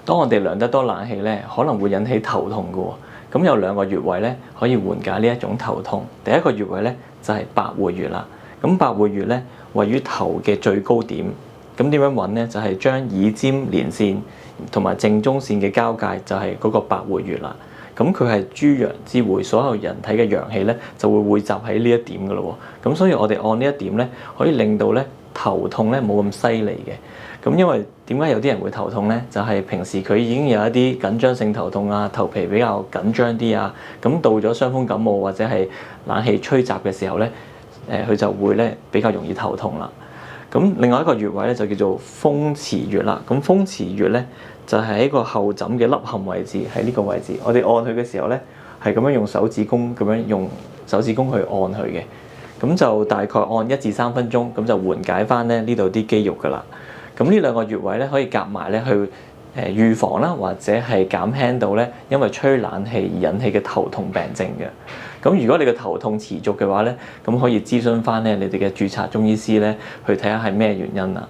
當我哋量得多冷氣咧，可能會引起頭痛嘅喎。咁有兩個穴位咧，可以緩解呢一種頭痛。第一個穴位咧就係百會穴啦。咁百會穴咧位於頭嘅最高點。咁點樣揾咧？就係將耳尖連線同埋正中線嘅交界，就係嗰個百會穴啦。咁佢係諸陽之會，所有人體嘅陽氣咧就會匯集喺呢一點嘅咯喎。咁所以我哋按呢一點咧，可以令到咧頭痛咧冇咁犀利嘅。咁因為點解有啲人會頭痛咧？就係平時佢已經有一啲緊張性頭痛啊，頭皮比較緊張啲啊。咁到咗傷風感冒或者係冷氣吹襲嘅時候咧，佢就會咧比較容易頭痛啦。咁另外一個穴位咧就叫做風池穴啦。咁風池穴咧就係喺個後枕嘅凹陷位置，喺呢個位置。我哋按佢嘅時候咧，係咁樣用手指公去按佢嘅。咁就大概按1至3分鐘，咁就緩解翻咧呢度啲肌肉噶啦。咁呢兩個穴位咧可以夾埋咧去預防啦，或者係減輕到咧因為吹冷氣而引起嘅頭痛病症嘅。咁如果你嘅頭痛持續嘅話咧，咁可以諮詢翻咧你哋嘅註冊中醫師咧，去睇下係咩原因啦。